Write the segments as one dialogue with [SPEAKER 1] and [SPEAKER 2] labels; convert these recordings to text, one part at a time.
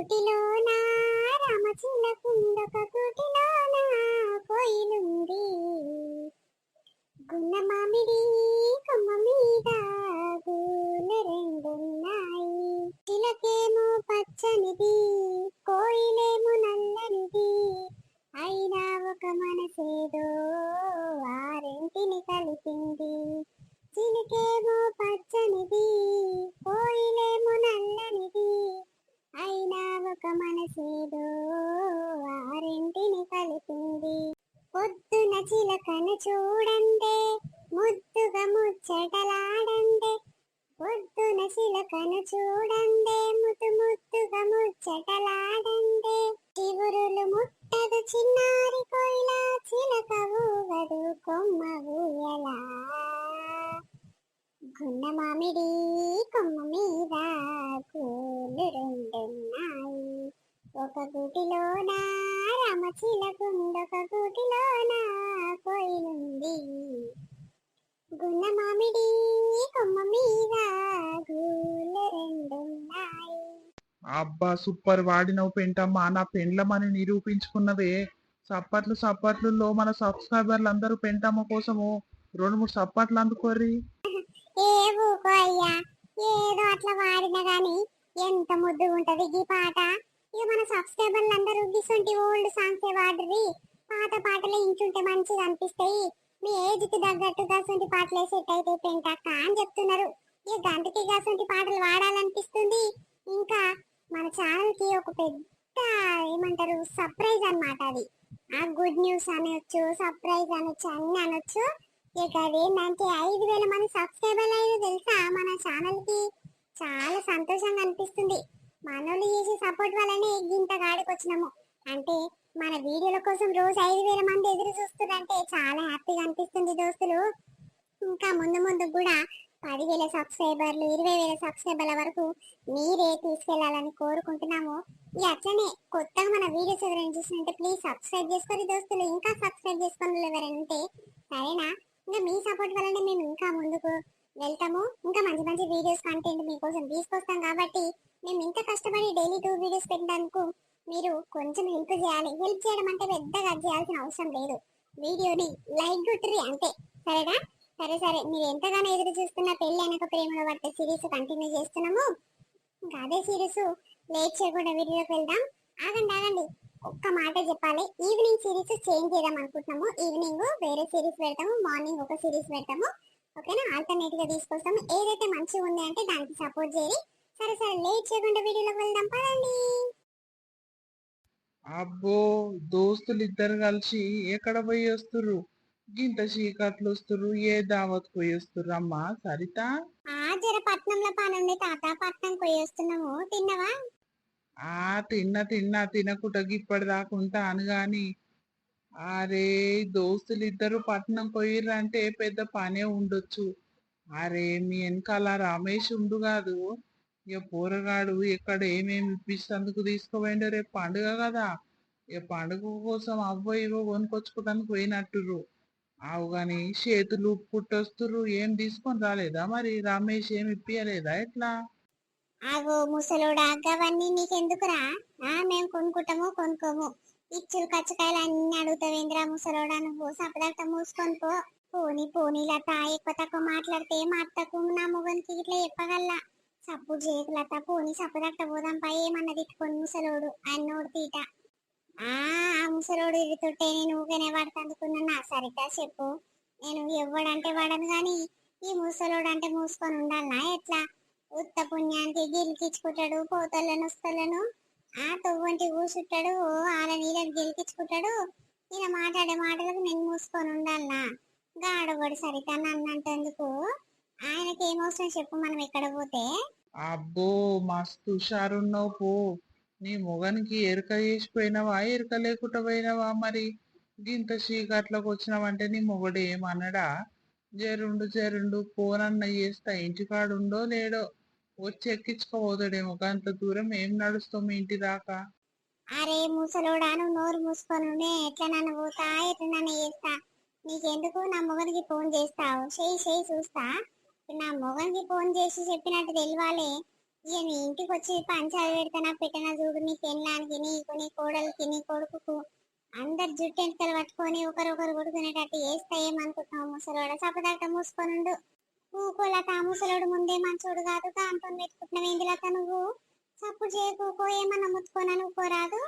[SPEAKER 1] గూటిలోన రామచిలకుందొక గూటిలోన కోయిలుంది. గున్న మామిడి కొమ్మ మీద గూలు రెండున్నాయి. చిలకేమో పచ్చనిది, కోయిలేమో నల్లనిది. అయినా ఒక మనసేదో ఆరింటిని కలిపింది. చిలకేమో పచ్చనిది, కోయిలేమో నల్లనిది. అయినా ఒక మనసేదో ఆరింటిని కలిపింది. పొద్దున చిలకను చూడండే, ముద్దుగా ముచ్చటలాడండే. పొద్దున చిలకను చూడండే, ముద్దుగా ముచ్చటలాడండే. చివురులు ముట్టదు చిన్నారి కోయిల, చిలక ఊగదు కొమ్మ ఊయలా. గున్న మామిడి కొమ్మ మీద గూళ్ళు రెండున్నాయి. ఒక గూటిలోన రామచిలకుందొక గూటిలోన కోయిలుంది. గున్న మామిడి కొమ్మ మీద గూళ్ళు రెండున్నాయి.
[SPEAKER 2] అబ్బా సూపర్ వాడినవు పెంటమ్మా, నా పెండ్లమని నిరూపించుకున్నవే. సప్పట్లు సప్పట్లలో మన సబ్స్క్రైబర్లు అందరూ పెంటమ్మ కోసము 2-3 సప్పట్లు అందుకోర్రి.
[SPEAKER 1] ఏ ఊకో అయ్యా, ఏదో అట్లా వాడినా గాని ఎంత ముద్దుగా ఉంటది ఈ పాట. ఇక మన సబ్స్క్రైబర్లు అందరూ గిసొంటి ఓల్డ్ సాంగ్స్ వాడరి. పాత పాటలే ఇంచుంటే మంచిగా అనిపిస్తాయి. మీ ఏజ్ కి తగ్గట్టు గసొంటి పాటలే సెట్ అయితే పెంటక్క అని చెప్తున్నారు. ఇక గంటకి గసొంటి పాటలు వాడాలనిపిస్తుంది. ఇంకా మన ఛానల్ కి ఒక పెద్ద ఏమంటారు సర్ప్రైజ్ అన్నమాట అది. ఆ గుడ్ న్యూస్ అనొచ్చు, సర్ప్రైజ్ అనొచ్చు, అన్ని అనొచ్చు. ఇక అదేంటంటే 5,000 మంది సబ్స్క్రైబర్లు అయ్యారు తెలుసా మన ఛానల్ కి. చాలా సంతోషంగా అనిపిస్తుంది. మనోళ్ళు చేసే సపోర్ట్ వల్లనే ఇంత గాడికి వచ్చినాము. అంటే మన వీడియోల కోసం రోజు 5,000 మంది ఎదురు చూస్తున్నారంటే చాలా హ్యాపీగా అనిపిస్తుంది దోస్తులు. ఇంకా ముందు ముందు కూడా 10,000 సబ్స్క్రైబర్లు, 20,000 సబ్స్క్రైబర్ల వరకు మీరే తీసుకెళ్లాలని కోరుకుంటున్నాము. ఇక అట్లనే కొత్తగా మన వీడియోస్ ఎవరైనా చూసినట్టే ప్లీజ్ సబ్స్క్రైబ్ చేసుకోండి దోస్తులు. ఇంకా సబ్స్క్రైబ్ చేసుకోండి ఎవరంటే, సరేనా? ఇంకా మీ సపోర్ట్ వల్లనే మేము ఇంకా ముందుకు వెళ్తాము. ఇంకా మంచి మంచి వీడియోస్ కంటెంట్ మీకోసం తీసుకొస్తాం. కాబట్టి మేము ఇంత కష్టపడి డైలీ 2 వీడియోస్ పెట్టడానికి మీరు కొంచెం హెల్ప్ చేయాలి. హెల్ప్ చేయడం అంటే పెద్దగా చేయాల్సిన అవసరం లేదు. వీడియోని లైక్ కొట్టుర్రి అంతే, సరేనా? సరే మీరు ఎంతగానో ఎదురు చూస్తున్న పెళ్లి వెనక ప్రేమలో పట్టే సిరీస్ కంటిన్యూ చేస్తున్నాము. ఇంకా అదే సిరీస్ లేట్ చేయకుండా వీడియోకి వెళ్దాం. ఆగండి, ఒక్క మాట చెప్పాలి. ఈవినింగ్ సిరీస్ చేంజ్ చేద్దాం అనుకుంటున్నాము. ఈవినింగ్ వేరే సిరీస్ పెడతాము, మార్నింగ్ ఒక సిరీస్ పెడతాము. ఓకేనా? ఆల్టర్నేట్ గా తీసుకొస్తాము. ఏదైతే మంచిగా ఉంది అంటే దానికి సపోర్ట్ చేయి. సరే లేట్ చేయకుండా వీడియోలోకి వెళ్దాం పదండి.
[SPEAKER 2] అబ్బో దోస్తులు ఇద్దరు కలిసి ఎక్కడ పోయి వస్తుర్రు? గింత చీకట్లు వస్తుర్రు, ఏ దావత్ పోయి వస్తుర్రు అమ్మా సరిత?
[SPEAKER 1] జర పట్నంలో పని ఉంది తాత, పట్నం పోయి వస్తున్నాము. తిన్నవా?
[SPEAKER 2] తిన్నా తినకుండా ఇప్పటిదాకుంటా అనగాని. అరే దోస్తులు ఇద్దరు పట్నం పోయిర్రంటే పెద్ద పనే ఉండొచ్చు. అరే మీ వెనకాల రమేష్ ఉండు కాదు, ఇక పోరగాడు ఎక్కడ ఏమేమి ఇప్పిస్తందుకు తీసుకోపోయిండో. రేపు పండుగ కదా, ఇక పండుగ కోసం అవ్వో ఇవో కొనుక్కొచ్చుకోవడానికి పోయినట్టుర్రు. అవు గాని చేతులు పుట్టొస్తుర్రు, ఏం తీసుకొని రాలేదా మరి? రమేష్ ఏమి ఇప్పియలేదా ఎట్లా?
[SPEAKER 1] ఆగో ముసలోడా, అవన్నీ నీకెందుకురా? మేము కొనుక్కోము. ఇచ్చులు కచ్చకాయలు అన్ని అడుగుతావేంద్రా ముసలోడా? నువ్వు సపదార్థం మూసుకొని పో. పోనీ లత, ఎక్కువ తక్కువ మాట్లాడితే మా అత్తకు నా మొగనికి ఇట్లా చెప్పగల్లా. సప్పుడు చేయకు లత, పోనీ సపదార్థ పోదాం పై ఏమన్నా తిట్టుకొని ముసలోడు అన్నోడు తీట. ఆ ముసలోడు ఇరుతుంటే నేను ఊగనే పడతందుకున్నా. సరిత చెప్పు, నేను ఎవ్వడంటే వాడను గాని ఈ ముసలోడు అంటే మూసుకొని ఉండాలనా ఎట్లా? ఉత్త పుణ్యానికి గిలికిచ్చుకుంటాడు, పోతలను వస్తలను తొవ్వంటి కూసుంటాడు, ఆల నీళ్ళని గెలికించుకుంటాడు. ఈయన మాట్లాడే మాటలకు నేను మూసుకొని ఉండాలనా? గాడగోడు సరిత నన్ను అంటేందుకు? ఆయనకి ఏమవసరం చెప్పు మనం ఎక్కడ పోతే?
[SPEAKER 2] అబ్బో మస్తు హుషారున్నావు పో. నీ మొగనికి ఎరక చేసిపోయినావా, ఎరక లేకుండా పోయినావా మరి? గింత చీకట్లోకి వచ్చినావంటే నీ మొగడు ఏమన్నాడా? జరుండు ఫోనన్న చేస్తా, ఇంటికాడుండో లేడో, వచ్చి ఎక్కించుకోపోతాడేమో. అంత దూరం ఏం నడుస్తావు మీ ఇంటి దాకా?
[SPEAKER 1] అరే ముసలోడా, నువ్వు నోరు మూసుకొని ఎట్లా నన్ను పోతా, ఎట్లా నన్ను చేస్తా? నీకెందుకు? నా మొగనికి ఫోన్ చేస్తావు, చేయి చూస్తా. నా మొగనికి ఫోన్ చేసి చెప్పినట్టు తెలియాలి. ఇక నీ ఇంటికి వచ్చి పంచాలు పెడతానా పెట్టనా చూడు, నీ పెళ్ళానికి నీకు నీ కోడలికి నీ కొడుకుకు అందరు జుట్టెంటకలు పట్టుకొని ఒకరొకరు కొడుకునేటట్టు వేస్తా ఏమనుకుంటున్నావు ముసలోడ? సపదాట మూసుకొనుండు. ఊకోలత ఆ ముసలోడు ముందే మంచోడు కాదు, దాంతో పెట్టుకుంటున్నావు ఏందిలత నువ్వు? సప్పుడు చేయకూకో, ఏమన్నా ముత్తుకోనా నువ్వు కోరాదు.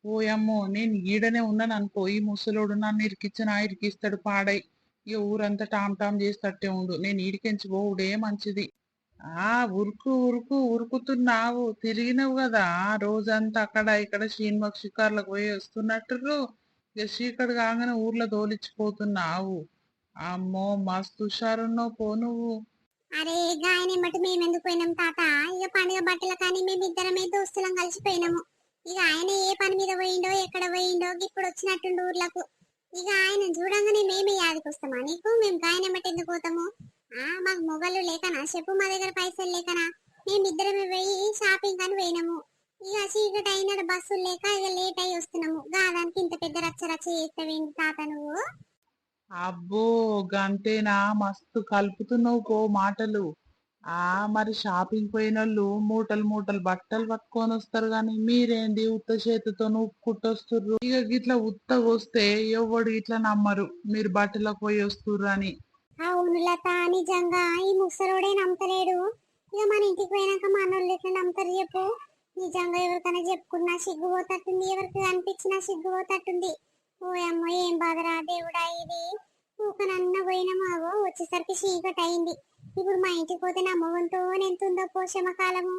[SPEAKER 2] ఓయమ్మో నేను ఈడనే ఉన్నాను అనుకో, ఈ ముసలోడు నన్ను ఇరికిచ్చినా ఇరికిస్తాడు పాడై. ఇక ఊరంతా టామ్ టామ్ చేస్తట్టే ఉండు. నేను ఈడికెంచి పోవుడే మంచిది. ఆ ఉరుకు ఉరుకు ఉరుకుతున్నావు, తిరిగినావు కదా రోజంతా అక్కడ ఇక్కడ శ్రీనివాస్ షికార్లకు పోయి వస్తున్నట్టు. ఇక చీకటి కాగానే ఊర్లో తోలిచ్చిపోతున్నావు. అమ్మో మస్తు హుషారున్నావు పో నువ్వు.
[SPEAKER 1] అరే గాయన బట్టి మేము ఎందుకు పోయినాం తాత? ఇక పండుగ బట్టల కానీ మేమిద్దరమే దోస్తులం కలిసిపోయినాము. ఇక ఆయన ఏ పని మీద పోయిండో ఎక్కడ పోయిండో ఇప్పుడు వచ్చినట్టుండు ఊర్లకు. ఇక ఆయన చూడంగానే మేమే యాదికి వస్తామా నీకు? మేము గాయన బట్టి ఎందుకు పోతాము? మాకు మొగలు లేకనా చెప్పు, మా దగ్గర పైసలు లేకనా? మేమిద్దరమే పోయి షాపింగ్ అని పోయినాము. ఇక చీకటి అయినాడు, బస్సులు లేక ఇక లేట్ అయ్యి వస్తున్నాము. గాదానికి ఇంత పెద్ద రచ్చ రచ్చ చేస్తావేంటి తాత నువ్వు?
[SPEAKER 2] అబ్బో గంతేనా, మస్తు కలుపుతున్నావు పో మాటలు. మరి షాపింగ్ పోయినోళ్ళు మూటలు మూటలు బట్టలు పట్టుకొని వస్తారు గాని మీరేంది ఉత్త చేతితో కుట్టొస్తుర్రు. ఇక గిట్లా ఉత్తగా వస్తే ఎవడు ఇట్లా నమ్మరు మీరు బట్టలకు పోయి వస్తుర్రు అని.
[SPEAKER 1] అవును లత, నిజంగా ఈ ముసలోడే నమ్మతలేడు. ఇక మన ఇంటికి పోయినాక మనోళ్ళు ఎట్లా నమ్ముతారు చెప్పు? నిజంగా ఎవరికైనా చెప్పుకున్నా సిగ్గుపోతట్టుంది, ఎవరికి అనిపించినా సిగ్గుపోతట్టుంది. ఓ అమ్మో ఏం బాధరా దేవుడా ఇది. ఊకనన్న పోయినామావో వచ్చేసరికి చీకటి అయింది. ఇప్పుడు మా ఇంటికి పోతే నా మొగంతో ఎంతుందో పోషమ కాలము.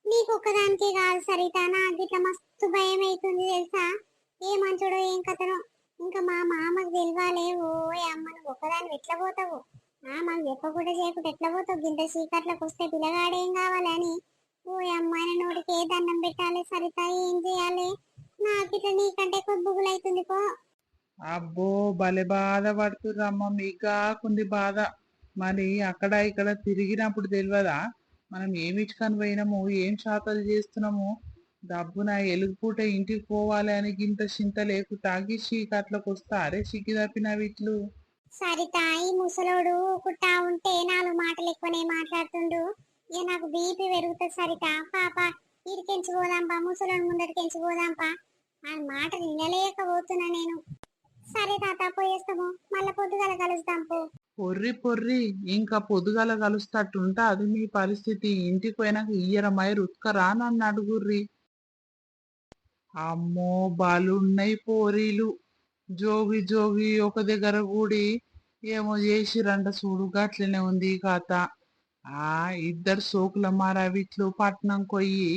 [SPEAKER 1] నీకు ఒక్కదానికే కాదు సరిత, నాకు ఇట్లా మస్తు భయం అవుతుంది తెలుసా? ఏ మంచోడో ఏం కథనో. ఇంకా మా మామకు తెలియాలే. ఓ అమ్మ నువ్వు ఒక్కదాన్ని ఎట్లా పోతావు? మాకు చెప్పకుండా చేయకుండా ఎట్లా పోతావు? గింత చీకట్లకు వస్తే పిల్లగాడేం కావాలని. ఓ అమ్మాయిన నోటికి ఏ దండం పెట్టాలి సరిత? ఏం చేయాలి? నాకు ఇట్లా నీకంటే కొద్దుగులు అవుతుంది పో.
[SPEAKER 2] అబ్బో భలే బాధ పడుతుర్రమ్మ, మీకు కాకుంది బాధ. మరి అక్కడ ఇక్కడ తిరిగినప్పుడు తెలియదా మనం ఏమి ఇచ్చుకొని పోయినాము, ఏం శాతాలు చేస్తున్నాము? డబ్బున ఎలుగుపూట ఇంటికి పోవాలి అని గింత చింత లేకుండా చీకట్లకు వస్తారే సిగ్గి తప్పిన వీట్లు.
[SPEAKER 1] సరిత ఈ ముసలోడు కుట్టా ఉంటే నాలుగు మాటలు ఎక్కువనే మాట్లాడుతుండు. ఇక నాకు బీపీ పెరుగుతుంది సరిత. పాప ఇడికెంచి పోదాంపా, ముసలోడు ముందడికెంచి పోదాంపా. ఆ మాట వినలేకపోతున్నా నేను. సరే తాత పోయేస్తాము, మళ్ళా పొద్దుగల కలుస్తాం పో.
[SPEAKER 2] పొర్రి పొర్రి ఇంకా పొద్దుగాల కలుస్తట్టుంటే అది మీ పరిస్థితి. ఇంటికి పోయినాక ఇయ్యరమై రుత్కరా నన్ను అడుగుర్రి. అమ్మో బాలున్నాయి పోరీలు. జోగి జోగి ఒక దగ్గర కూడి ఏమో చేసిరంట చూడు, గట్లనే ఉంది ఈ కథ. ఇద్దరు సోకుల మారావిట్లు పట్నం కొయ్యి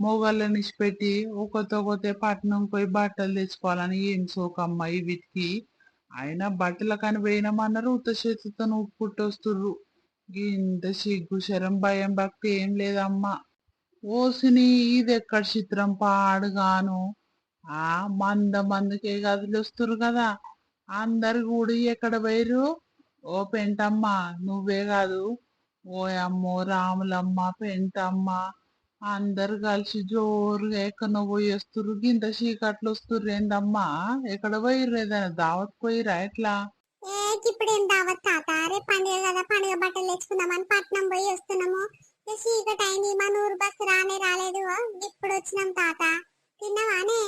[SPEAKER 2] మొగళ్ళని పెట్టి ఒకతే పట్నం పోయి బట్టలు తెచ్చుకోవాలని ఏం సోకమ్మాయి వీటికి. అయినా బట్టల కని పోయినామన్నారు ఉత్త చేతితో పుట్టొస్తుర్రు. ఇంత సిగ్గు శరం భయం భక్తి ఏం లేదమ్మా. ఓసిని ఇదెక్కడ చిత్రం పాడుగాను. మందకే గదిలొస్తురు కదా, అందరు కూడి ఎక్కడ పోయిర్రు? ఓ పెంటమ్మ నువ్వే కాదు, ఓ అమ్మో రాములమ్మ పెంటమ్మ అందరు కలిసి జోరుగా ఎక్కడో పోయి వస్తుర్రు. గింత చీకట్లు వస్తుర్రు ఏందమ్మా? ఎక్కడ పోయిర్రు? ఏదైనా దావత్ పోయిరా ఎట్లా?
[SPEAKER 1] ఇప్పుడేం దావత్ తాత? రేపు పండుగ కదా, పండుగ బట్టలు తెచ్చుకుందామని పట్నం పోయి వస్తున్నాము. చీకటి అయింది, మన ఊరు బస్సు రానే రాలేదు, ఇప్పుడు వచ్చినాం తాత. తిన్నావానే?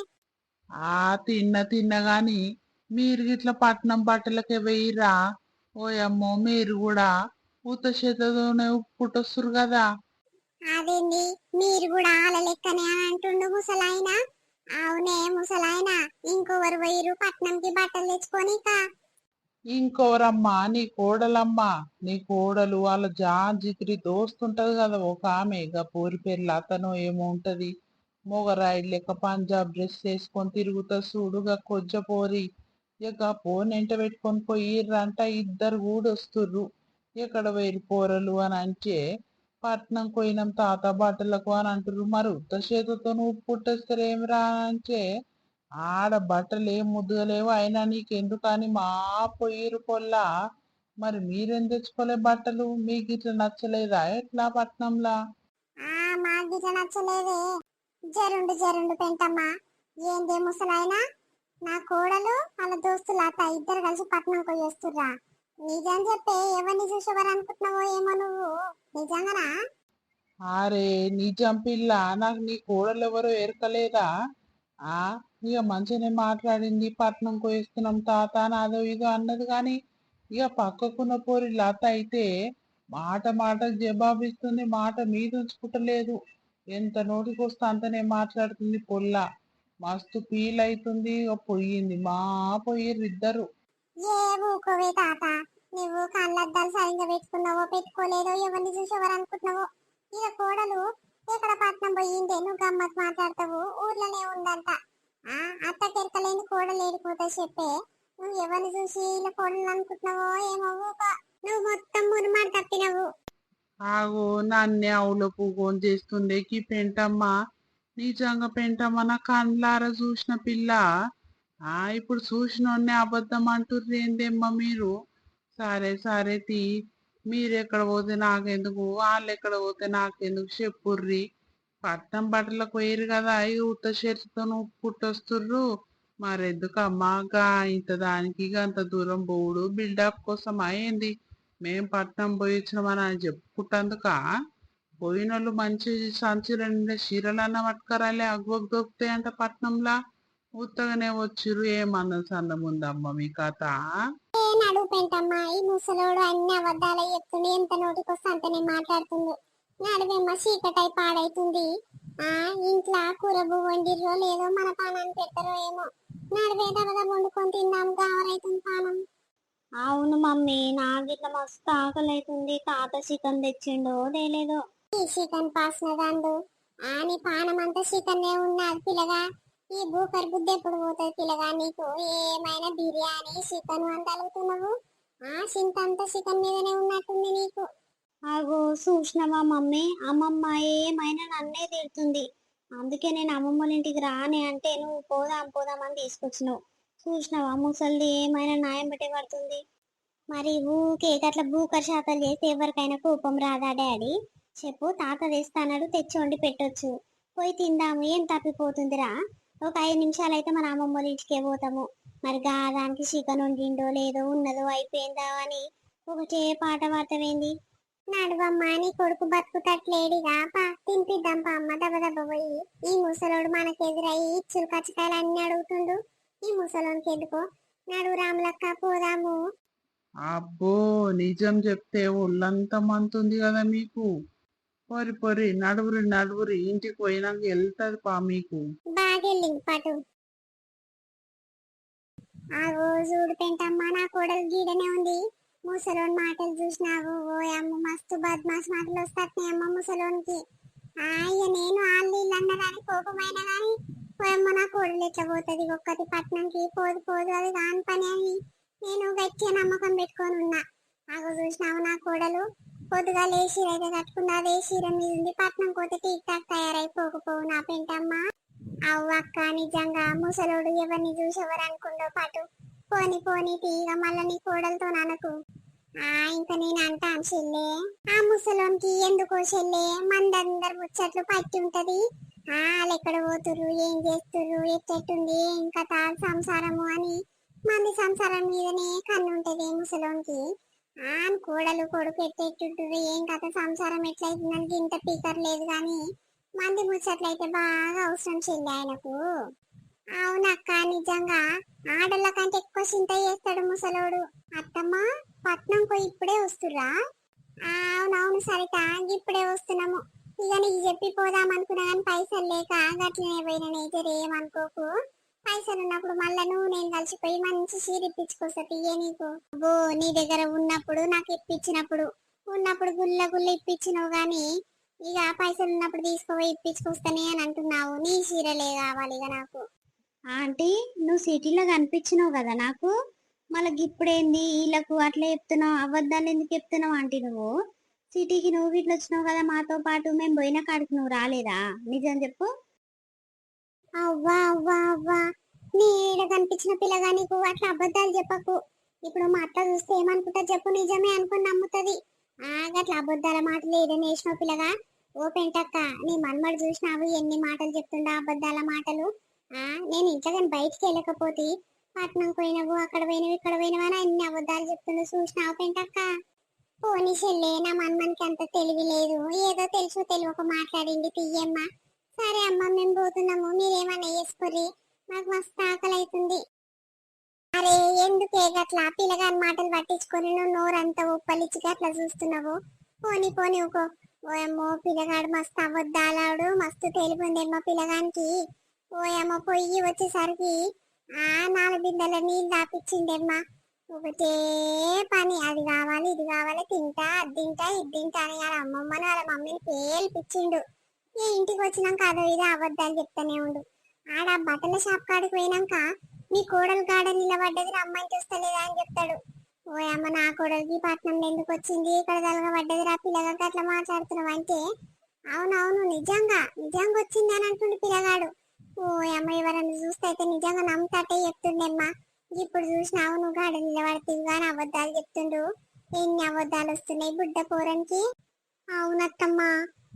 [SPEAKER 2] తిన్న గాని మీరు ఇట్లా పట్నం బట్టలకే వెయ్యిరా? ఓయమ్మో మీరు కూడా ఉత్త చేతతోనే పుట్టొస్తురు కదా.
[SPEAKER 1] అదేంది మీరు కూడా ఆల లెక్కనే అని అంటుండు ముసలాయన. అవునే ముసలాయన, ఇంకొవరు పోయిరు పట్నంకి బట్టలు తెచ్చుకోనిక?
[SPEAKER 2] ఇంకోరమ్మా నీ కోడలమ్మా. నీ కోడలు వాళ్ళ జిగిరి దోస్తుంటది కదా ఒక ఆమె, ఇక పోరి పేర్లు అతను ఏమో ఉంటది. మొగరాయిడ్ లెక్క పంజాబ్ డ్రెస్ వేసుకొని తిరుగుతా చూడుగా కొజ్జ పోరి. ఇక పోని ఎంట పెట్టుకొని పోయిర్రంట, ఇద్దరు కూడా వస్తుర్రు. ఎక్కడ పోయిరు పోరలు అని అంటే పట్నం పోయినాం తాత బట్టలకు అని అంటుర్రు. మరి ఉత్త చేతితో నువ్వు పుట్టేస్తారేమిరా అని అంటే ఆడ బట్టలు ఏం ముద్దుగలేవు, అయినా నీకెందుకని మా పొయ్యిరు పొల్లా. మరి మీరేం తెచ్చుకోలే బట్టలు? మీకు ఇట్లా నచ్చలేదా ఎట్లా పట్నంలా?
[SPEAKER 1] మాకు నచ్చలేదే. జరుండు జరుండు పెంటమ్మా. ఏందే ముసలాయన, నా కోడలు వాళ్ళ దోస్తులు అత్త ఇద్దరు కలిసి పట్నం పోయి వస్తుర్రా? నిజం చెప్పే, ఎవరిని చూసేవారు అనుకుంటున్నావో ఏమో నువ్వు. నిజంగానా?
[SPEAKER 2] అరే నిజం పిల్ల, నాకు నీ కోడలు ఎవరో ఎరకలేదా? ఆ ఇక మంచిగానే మాట్లాడింది, పట్నం పోయిస్తున్నాం తాత అని అదో ఇదో అన్నది కానీ ఇక పక్కకున్న పోరి లత అయితే మాట మాటకు జవాబిస్తుంది, మాట మీద ఉంచుకుంటలేదు. ఎంత నోటికొస్తే అంతనే మాట్లాడుతుంది పొల్ల. మస్తు ఫీల్ అవుతుంది. ఇక పొయ్యింది మా పొయ్యిర్రు ఇద్దరు.
[SPEAKER 1] ఏ ఊకోవే తాత, నువ్వు కళ్ళద్దాలు సరిగ్గా పెట్టుకున్నావో పెట్టుకోలేదో ఎవరిని చూసి ఎవరు అనుకుంటున్నావో. ఇక కోడలు ఎక్కడ పట్నం పోయిందే నువ్వు గమ్మత్ మాట్లాడతావు, ఊర్లోనే ఉందంట. ఆ అత్తకెరకలేని కోడలు ఏడిపోతా చెప్పే. నువ్వు ఎవరిని చూసి ఇలా కోడలు అనుకుంటున్నావో ఏమో ఊకో. నువ్వు మొత్తం మురుమాడు తప్పినవు.
[SPEAKER 2] ఆగో నన్నే అవులో పూకొని చేస్తుండే ఈ పెంటమ్మ. నిజంగా పెంటమ్మ నా కండ్లారా చూసిన పిల్ల. ఇప్పుడు చూసినోన్నే అబద్ధం అంటుర్రు ఏందేమ్మా మీరు? సరే సరే తీ, మీరెక్కడ పోతే నాకెందుకు, వాళ్ళు ఎక్కడ పోతే నాకెందుకు చెప్పుర్రి. పట్నం బట్టలకు పోయిర్రు కదా, ఇక ఉత్త చేతితో పుట్టొస్తుర్రు. మరెందుకమ్మా గా ఇంత దానికి అంత దూరం పోవుడు బిల్డప్ కోసం అయింది. మేం పట్నం పోయి వచ్చినామని అని చెప్పుకుంటందుక? పోయినోళ్ళు మంచి సంచి రెండు చీరలన్న పట్టుకరాలే, అగ్వకు దొరుకుతాయంట పట్నంలా. ఉత్తగానే వచ్చిర్రు, ఏమన్నా సందం ఉందమ్మా మీ కథ?
[SPEAKER 1] ఏ నడువు పెంటమ్మా, ఈ ముసలోడు అన్ని అబద్ధాలే చెప్తుంది, ఎంత నోటికొస్తే అంతనే మాట్లాడుతుంది. నడువేమ్మ చీకటై పాడైతుంది. ఆ ఇంట్లో కూర బువ్వ వండిర్రో లేదో మన పానాన్ని పెట్టరో ఏమో. నడువే దబదబ వండుకొని తిందాం, గావరైతుంది పానం.
[SPEAKER 3] అవును మమ్మీ, నాకు ఇట్లా మస్తు ఆకలి అవుతుంది. తాత చికెన్ తెచ్చిండో తేలేదో.
[SPEAKER 1] ఈ చికెన్ పాసిన దండు, ఆ నీ పానం అంతా చికెన్ ఉన్నది పిల్లగా. ఈ బూకర్ బుద్ధి ఎప్పుడు పోతుంది పిల్లగా నీకు? ఏమైనా బిర్యానీ చికెన్ అని తలుగుతున్నావు. ఆ చింతంతా చికెన్ మీదనే ఉన్నట్టుంది నీకు.
[SPEAKER 3] అగో చూసినవా మమ్మీ, అమ్మమ్మ ఏమైనా నన్నే తిడుతుంది. అందుకే నేను అమ్మమ్మ వాళ్ళ ఇంటికి రానే అంటే నువ్వు పోదాం పోదాం అని తీసుకొచ్చినావు. చూసినవా ముసలిది ఏమైనా న్యాయం పెట్టే పడుతుంది. మరి ఊకే అట్లా బూకర్ శాతాలు చేస్తే ఎవరికైనా కోపం రాదా డాడీ? చెప్పు, తాత తెస్తాడు, తెచ్చి వండి పెట్టొచ్చు, పోయి తిందాము, ఏం తప్పిపోతుందిరా? ఒక 5 నిమిషాలు అయితే మన అమ్మమ్మ వాళ్ళ ఇంటికే పోతాము. మరి దానికి చికెన్ వండిండో లేదో ఉన్నదో అయిపోయిందా అని ఒకటే పాట పాడతావేంది?
[SPEAKER 1] నడువమ్మా, నీ కొడుకు బతుకుతట్లేడిగా, పా తినిపిద్దాం పా అమ్మ దబదబ పోయి. ఈ ముసలోడు మనకెదురయ్యి ఇచ్చులు కచ్చకాయలు అన్ని అడుగుతుండు. ఈ ముసలోనికి ఎందుకో. నడువు రాములక్క పోదాము.
[SPEAKER 2] అబ్బో నిజం చెప్తే ఒళ్ళంతా మంతుంది కదా మీకు. పొరి పొరి నడువురి నడువురి, ఇంటికి పోయినాక వెళ్తాది పా మీకు.
[SPEAKER 1] బాగెళ్ళింది పటు. ఆగో చూడు పెంటమ్మా, నా కోడలు గీడనే ఉంది. ముసలోని మాటలు చూసినావు, ఓ అమ్మ మస్తు బద్మాష్ మాటలు వస్తాయి అమ్మ ముసలోనికి. ఇక నేను వాళ్ళు వీళ్ళు అన్నదాని కోపమైనా గాని పోయమ్మ నా కోడలు ఎట్లా పోతుంది ఒక్కటి పట్నంకి? పోదు పోదు, అది కాని పని అని నేను గట్టిగా నమ్మకం పెట్టుకొని ఉన్నా. ఆగో చూసినావు నా కోడలు పొద్దుగా లేచీర అయితే కట్టుకుంది, అదే చీర మీద ఉంది. పట్నం పోతే టీక్ టాక్ తయారైపోకపోవు నా పెంటమ్మ. అవ్వక్క నిజంగా ముసలోడు ఎవరిని చూసి ఎవరు అనుకుండో పటు. పోని పోని తీగ మళ్ళా నీ కోడలతో ననకు. ఇంకా నేను అంటాను చెల్లే, ఆ ముసలోనికి ఎందుకో చెల్లే మందందరు ముచ్చట్లు పట్టి ఉంటది. వాళ్ళు ఎక్కడ పోతుర్రు, ఏం చేస్తుర్రు, ఎట్టెట్టుంది, ఇంకా తాను సంసారము అని మంది సంసారం మీదనే కన్ను ఉంటది ముసలోనికి. కోడలు కొడుకు ఎట్టెట్టుంటారు, ఏం కథ, సంసారం ఎట్లయితుందని ఇంత పీకర్ లేదు గాని మంది ముచ్చట్లయితే బాగా అవసరం చెల్లి ఆయనకు. అవునక్క నిజంగా ఆడోళ్ళ కంటే ఎక్కువ చింత చేస్తాడు ముసలోడు. అత్తమ్మ పట్నం పోయి ఇప్పుడే వస్తుర్రా? అవునవును సరిత, ఇప్పుడే వస్తున్నాము. ఇక నీకు చెప్పి పోదాం అనుకున్నా కానీ పైసలు లేక గట్లనే పోయిన. నేచర్ ఏమనుకోకు, పైసలు ఉన్నప్పుడు మళ్ళా నువ్వు నేను కలిసిపోయి మంచి చీర ఇప్పించుకొస్తా తీయే నీకు. అబ్బో నీ దగ్గర ఉన్నప్పుడు నాకు ఇప్పించినప్పుడు ఉన్నప్పుడు గుల్ల గుల్ల ఇప్పించినావు గాని ఇక పైసలు ఉన్నప్పుడు తీసుకుపోయి ఇప్పించుకొస్తానే అని అంటున్నావు. నీ చీరలే కావాలి ఇక నాకు.
[SPEAKER 3] ఆంటీ, నువ్వు సిటీలో కనిపించినావు కదా నాకు, మళ్ళీ ఇప్పుడేంది వీళ్ళకు అట్లా చెప్తున్నావు? అబద్ధాలు ఎందుకు చెప్తున్నావు ఆంటీ? నువ్వు సిటీకి నువ్వు ఇట్లా వచ్చినావు కదా మాతో పాటు, మేము పోయిన కాడికి నువ్వు రాలేదా? నిజం చెప్పు.
[SPEAKER 1] అవ్వా అవ్వా అవ్వా, నీ ఏడ కనిపించిన పిల్లగా నీకు అట్లా అబద్ధాలు చెప్పకు. ఇప్పుడు మా అత్త చూస్తే ఏమనుకుంటా చెప్పు, నిజమే అనుకుని నమ్ముతుంది. గట్లా అబద్ధాల మాటలు ఏదైనా వేసినావు పిల్లగా. ఓ పెంటక్క, నీ మన్మడు చూసినావు ఎన్ని మాటలు చెప్తుండా అబద్ధాల మాటలు. నేను ఇంట్లో కానీ బయటికి వెళ్ళకపోతే పట్నం పోయినవు, అక్కడ పోయినవు, ఇక్కడ పోయినవు అని అన్ని అబద్ధాలు చెప్తుండో చూసినావు పెంటక్క. పోనీ చెల్లే నా మన్మనికి అంత తెలివి లేదు, ఏదో తెలుసు తెలియక మాట్లాడింది తీయమ్మ. సరే అమ్మ మేము పోతున్నాము, మీరేమన్నా చేసుకోర్రి, నాకు మస్తు ఆకలి అవుతుంది. అరే ఎందుకే గట్లా పిల్లగాని మాటలు పట్టించుకొని నువ్వు నోరంతా ఉప్పలిచ్చి అట్లా చూస్తున్నావు? పోనీ పోనీ ఊకో. ఓయమ్మో పిల్లగాడు మస్తు అబద్ధాలాడు, మస్తు తెలిపిందేమో పిల్లగానికి. ఓయమ్మో పొయ్యి వచ్చేసరికి ఆ 4 బిందెల నీళ్ళు దాపిచ్చిండేమ్మా. ఒకటే పని, అది కావాలి ఇది కావాలి, తింటా అది తింటా ఇది తింటా అని వాళ్ళ అమ్మమ్మని వాళ్ళ మమ్మీని పేల్పిచ్చిండు. ఈ ఇంటికి వచ్చినాక అదో ఇదో అబద్ధాలు చెప్తానే ఉండు. ఆడ బట్టల షాప్ కాడికి పోయినాక మీ కోడలు కాడ నిలబడ్డది అమ్మాయి చూస్తలేదా అని చెప్తాడు. ఓ అమ్మ నా కోడలికి పట్నంలో ఎందుకు వచ్చింది, ఇక్కడ తలగబడ్డది రా పిల్లగా అట్లా మాట్లాడుతున్నావు అంటే, అవునవును నిజంగా నిజంగా వచ్చింది అని అంటుండు పిల్లగాడు. ఓ అమ్మ ఎవరన్నా చూస్తే అయితే నిజంగా నమ్ముతాటే చెప్తుండేమ్మా. ఇప్పుడు చూసినావు నువ్వు గాడ నిలబడుతుంది కానీ అబద్ధాలు చెప్తుండు. ఎన్ని అబద్ధాలు వస్తున్నాయి బుడ్డ పోరానికి. అవునత్తమ్మా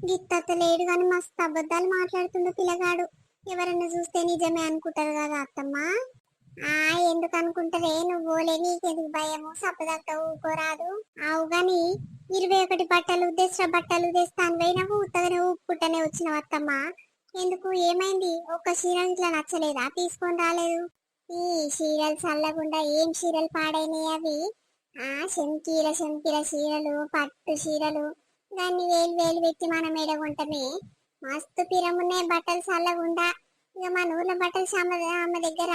[SPEAKER 1] గిత్తత్త లేడు కానీ మస్తు అబద్ధాలు మాట్లాడుతుండు పిల్లగాడు. ఎవరన్నా చూస్తే నిజమే అనుకుంటారు కదా అత్తమ్మా. ఆ ఎందుకు అనుకుంటారే, నువ్వు పోలే నీకెందుకు భయము, సప్పదక్క ఊకోరాదు. అవు గాని 21 బట్టలు దసరా బట్టలు తెస్తాను పోయినావు, ఉత్తగానే ఊపుకుంటానే వచ్చినావు అత్తమ్మా. ఎందుకు ఏమైంది, ఒక్క చీర ఇట్లా నచ్చలేదా తీసుకొని రాలేదు? ఈ చీరలు చల్లకుండా ఏం చీరలు పాడైనాయి అవి. ఆ శంకీల శంకీల చీరలు, పట్టు చీరలు, దాన్ని వేలు వేలు పెట్టి మనం ఎడగొంటమే. మస్తు పిరమున్నాయి బట్టలు చల్లగుండా. ఇక మన ఊర్లో బట్టలు ఆమె దగ్గర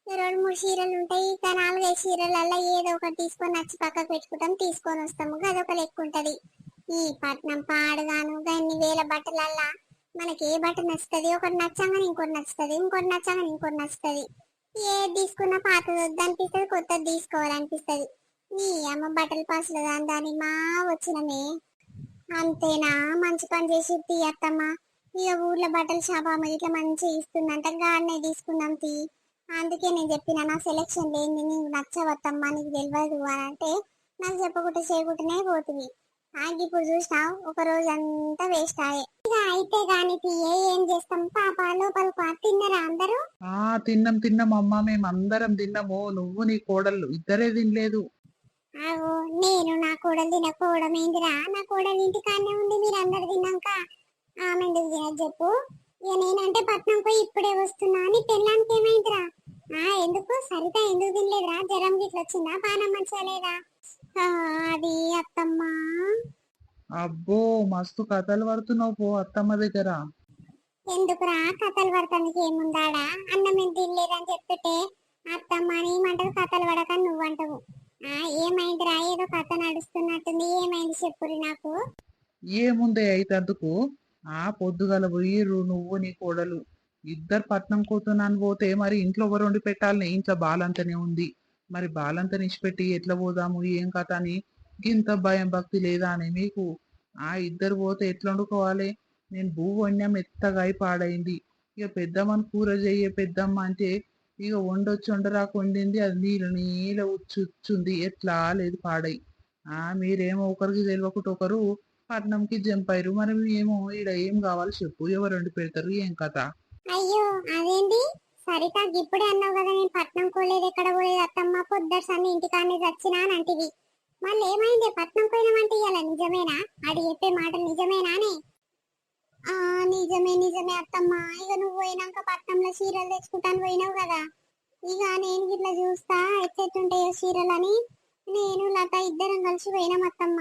[SPEAKER 1] 2-3 చీరలు ఉంటాయి. ఇక 4-5 చీరలల్లో ఏదో ఒకటి తీసుకొని నచ్చి పక్కకు పెట్టుకుంటాం, తీసుకొని వస్తాము, అదొక లెక్క ఉంటది. ఈ పట్నం పాడుగాను గన్ని వేల బట్టలల్లా మనకి ఏ బట్ట నచ్చుతుంది, ఒకటి నచ్చంగానే ఇంకోటి నచ్చుతుంది, ఇంకోటి నచ్చంగానే ఇంకోటి నచ్చుతుంది. ఏది తీసుకున్నా పాతది వద్దనిపిస్తుంది, కొత్తది తీసుకోవాలనిపిస్తుంది. నీ అమ్మ బట్టలు పాసులు దాని మా వచ్చినమే. అంతేనా, మంచి పని చేసి తీయత్తమ్మా. ఇక ఊర్లో బట్టల షాప్ అమ్మ ఇట్లా మంచిగా ఇస్తుందంట, గాడనే తీసుకుందాం తీ. అందుకే నేను చెప్పిన నా సెలెక్షన్ లేని నీకు నచ్చవద్దమ్మా, నీకు తెలియదు అని అంటే నాకు చెప్పకుండా చేయకుండానే పోతుంది. ఇప్పుడు చూసినావు ఒక రోజు అంతా వేస్ట్ అయ్యే. ఇక అయితే గాని తీయే ఏం చేస్తాం, పాప లోపల తిన్నరా అందరూ?
[SPEAKER 2] తిన్నాం తిన్నాం అమ్మ, మేమందరం తిన్నాము. నువ్వు నీ కోడళ్ళు ఇద్దరే తినలేదు.
[SPEAKER 1] ఆగో నేను నా కోడలు తినకపోవడం ఏందిరా, నా కోడలు ఇంటికాడనే ఉంది, మీరు అందరు తిన్నాక ఆమె ఎందుకు తినదు చెప్పు. ఇక నేనంటే పట్నం పోయి ఇప్పుడే వస్తున్నా అని పెళ్ళానికి ఏమైందిరా? ఎందుకు సరిత ఎందుకు తినలేదురా, జ్వరం గిట్ల వచ్చిందా, పానం మంచిగా లేదా? అది అత్తమ్మా.
[SPEAKER 2] అబ్బో మస్తు కథలు పడుతున్నావు పో అత్తమ్మ దగ్గర.
[SPEAKER 1] ఎందుకురా కథలు పడటానికి ఏముందాడా, అన్నం ఏం తినలేదని చెప్తుంటే అత్తమ్మ అని ఏమంటారు, కథలు పడక నువ్వంటావు. ఏమైందిరా, ఏదో కథ నడుస్తున్నట్టుంది, ఏమైంది చెప్పురి నాకు.
[SPEAKER 2] ఏముంది అయితే అందుకు, పొద్దుగల పోయిర్రు నువ్వు నీ కోడలు ఇద్దరు పట్నం పోతున్నాను పోతే మరి ఇంట్లో ఎవరు వండి పెట్టాలని, ఇంట్లో బాలంతనే ఉంది. మరి బాలంతని ఇచ్చిపెట్టి ఎట్లా పోదాము ఏం కథ అని ఇంత భయం భక్తి లేదా అని మీకు? ఇద్దరు పోతే ఎట్లా వండుకోవాలి? నేను భూ వండాం మెత్తగా అయి పాడైంది. ఇక పెద్దమ్మని కూర చెయ్యే పెద్దమ్మ అంటే ఇక వండొచ్చి వండరాకు వండింది, అది నీళ్ళు నీళ్ళ ఉచ్చుంది, ఎట్లా లేదు పాడై. మీరేమో ఒకరికి తెలియకుండా ఒకరు పట్నంకి జంప్ అయ్యారు. మరి ఏమో ఈడ ఏం కావాలి చెప్పు, ఎవరు వండి పెడతారు ఏం కథ?
[SPEAKER 1] అయ్యో అదేంటి సరిత ఇప్పుడే అన్నావు కదా నేను పట్నం కోలేదు ఎక్కడ పోలేదు అత్తమ్మ, పొద్దర్స్ అన్ని ఇంటికాడనే చచ్చినా అని అంటివి. మళ్ళీ ఏమైంది, పట్నం పోయినామంటే ఇవాళ నిజమేనా, అడి చెప్పే మాట నిజమేనానే? నిజమే నిజమే అత్తమ్మ. ఇక నువ్వు పోయినాక పట్నంలో చీరలు తెచ్చుకుంటాను పోయినావు కదా, ఇక నేను ఇట్లా చూస్తా ఎట్లెట్టుంటాయో చీరలని నేను లత ఇద్దరం కలిసి పోయినాం అత్తమ్మ.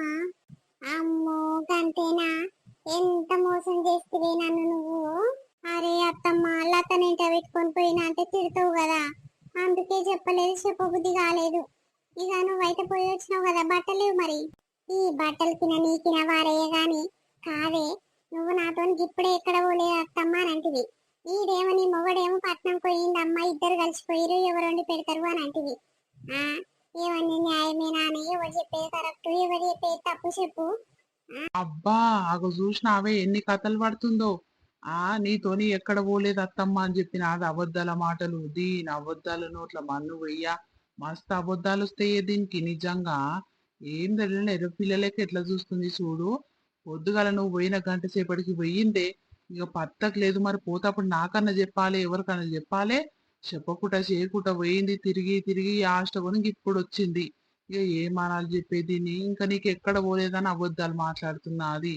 [SPEAKER 1] అమ్మో గంతేనా, ఎంత మోసం చేస్తే నన్ను నువ్వు. అరే అత్తమ్మ లతనేంట పెట్టుకొని పోయినా అంటే తిడతావు కదా, అందుకే చెప్పలేదు, చెప్పబుద్ధి కాలేదు. ఇక నువ్వైతే పోయి వచ్చినావు కదా, బట్టలేవు మరి. ఈ బట్టలకిన నీకిన వారే గాని కాదే, నువ్వు నాతో ఇప్పుడే ఎక్కడ పోలేదు అత్తమ్మ అని అంటివి. ఈడేమో నీ మొగడేమో పట్నం పోయింది అమ్మ, ఇద్దరు కలిసిపోయారు, ఎవరు వండి పెడతారు అని అంటివి. ఏమన్నీ న్యాయమేనా అని, ఎవరు చెప్పేది కరెక్ట్ ఎవరు చెప్పేది తప్పు చెప్పు.
[SPEAKER 2] అబ్బా చూసినావే ఎన్ని కథలు పడుతుందో. నీతోని ఎక్కడ పోలేదు అత్తమ్మ అని చెప్పిన అది అబద్ధాల మాటలు, దీని అబద్ధాల నోట్ల మన్ను వెయ్య. మస్తు అబద్ధాలు వస్తాయి దీనికి నిజంగా. ఏం తెలియలేదు పిల్లలకి ఎట్లా చూస్తుంది చూడు. పొద్దుగాల నువ్వు పోయిన గంట సేపటికి పోయిందే, ఇక పత్తకు లేదు. మరి పోతప్పుడు నాకన్నా చెప్పాలి, ఎవరికన్నా చెప్పాలి. చెప్పకుండా చేయకుండా పోయింది, తిరిగి తిరిగి ఆస్ట కొని ఇప్పుడు వచ్చింది. ఇక ఏమనాలి చెప్పేది ఇంకా నీకు ఎక్కడ పోలేదని అబద్ధాలు మాట్లాడుతున్నా అది.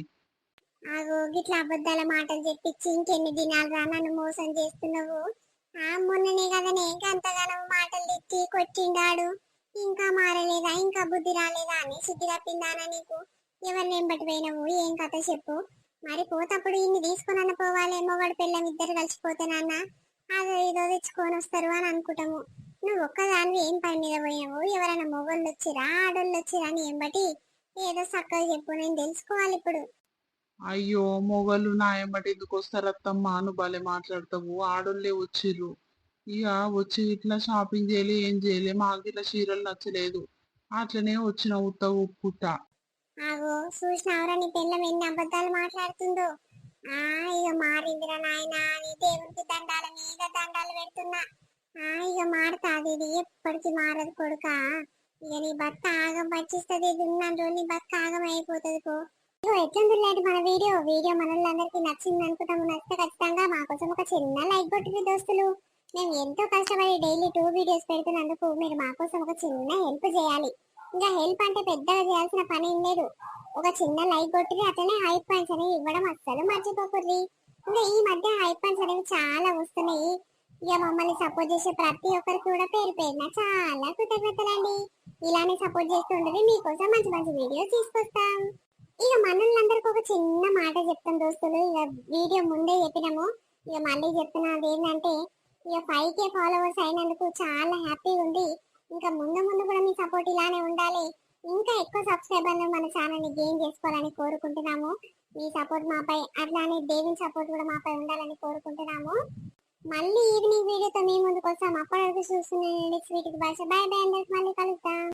[SPEAKER 1] ఆగో గిట్లా అబద్ధాల మాటలు చెప్పించి ఇంకెన్ని దినాలు రా నన్ను మోసం చేస్తున్నావు. మొన్ననే కదనే గంతగానం మాటలు తిట్టి కొట్టిండాడు. ఇంకా మారలేదా, ఇంకా బుద్ధి రాలేదా అని సిద్ధి తప్పిందానా నీకు? ఎవరిని ఎంబటి పోయినవు, ఏం కథ చెప్పు. మరి పోతప్పుడు ఇన్ని తీసుకొని పోవాలి, మొగడు పిల్లం ఇద్దరు కలిసిపోతానన్న అదో ఇదో తెచ్చుకొని వస్తారు అని అనుకుంటాము. నువ్వు ఒక్కదానివి ఏం పని మీద పోయినావు? ఎవరైనా మొగోళ్ళు వచ్చిరా, ఆడోళ్ళు వచ్చిరా అని ఎంబటి ఏదో చక్కగా చెప్పు, నేను తెలుసుకోవాలి ఇప్పుడు.
[SPEAKER 2] అయ్యో మొగలు నా ఎంబటి ఎందుకు వస్తారు అత్తమ్మా, నువ్వు భలే మాట్లాడతావు. ఆడోళ్ళే వచ్చిర్రు. ఇక వచ్చి ఇట్లా షాపింగ్ చేయలే, ఏం చేయలే, మాకు ఇట్లా చీరలు నచ్చలేదు, అట్లనే వచ్చిన ఉత్త ఉప్పుట.
[SPEAKER 1] ఆగో చూసినావురా నీ పిల్లం ఎన్ని అబద్ధాలు మాట్లాడుతుందో. ఇక మారిందిరా నాయనా అని దేవునికి దండాల మీద దండాలు పెడుతున్నా. ఇక మారుతాది, ఇది ఎప్పటికీ మారదు కొడుక. ఇక నీ భర్త ఆగం పట్టిస్తుంది, ఇది ఉన్నందు నీ భర్త ఆగం అయిపోతుంది పో. ఇగో ఎట్లుంది మన వీడియో మనోళ్ళందరికీ నచ్చింది అనుకుంటాము. నచ్చితే ఖచ్చితంగా మా కోసం ఒక చిన్న లైక్ కొట్టింది దోస్తులు. మేము ఎంతో కష్టపడి డైలీ 2 వీడియోస్ పెడుతున్నందుకు మీరు మా కోసం ఒక చిన్న హెల్ప్ చేయాలి. ఇంకా హెల్ప్ అంటే పెద్దగా చేయాల్సిన పని ఏం లేదు. ఒక చిన్న లైక్ కొట్టి అట్లనే హై పాయింట్స్ అనేవి ఇవ్వడం అస్సలు మర్చిపోకూడదు. ఇంకా ఈ మధ్య హై పాయింట్స్ అనేవి చాలా వస్తున్నాయి. ఇక మమ్మల్ని సపోర్ట్ చేసే ప్రతి ఒక్కరికి కూడా పేరు పేరున చాలా కృతజ్ఞతలండి. ఇలానే సపోర్ట్ చేస్తుండదు, మీకోసం మంచి మంచి వీడియోస్ తీసుకొస్తాం. ఇక మనోళ్ళందరికి ఒక చిన్న మాట చెప్తాం దోస్తులు. ఇక వీడియో ముందే చెప్పినాము, ఇక మళ్ళీ చెప్తున్నది ఏంటంటే ఇక 5K ఫాలోవర్స్ అయినందుకు చాలా హ్యాపీగా ఉంది. ఇంకా ముందు ముందు కూడా మీ సపోర్ట్ ఇలానే ఉండాలి. ఇంకా ఎక్కువ సబ్స్క్రైబర్లు మన ఛానల్ ని గెయిన్ చేసుకోవాలని కోరుకుంటున్నాము. మీ సపోర్ట్ మాపై, అట్లానే దేవుని సపోర్ట్ కూడా మాపై ఉండాలని కోరుకుంటున్నాము. మళ్ళీ ఈవినింగ్ వీడియోతో మీ ముందుకు వస్తాం. అప్పటి వరకు చూస్తున్నాను. నెక్స్ట్ వీడియోకి బాయ్ బాయ్, అందరికి మళ్ళీ కలుద్దాం.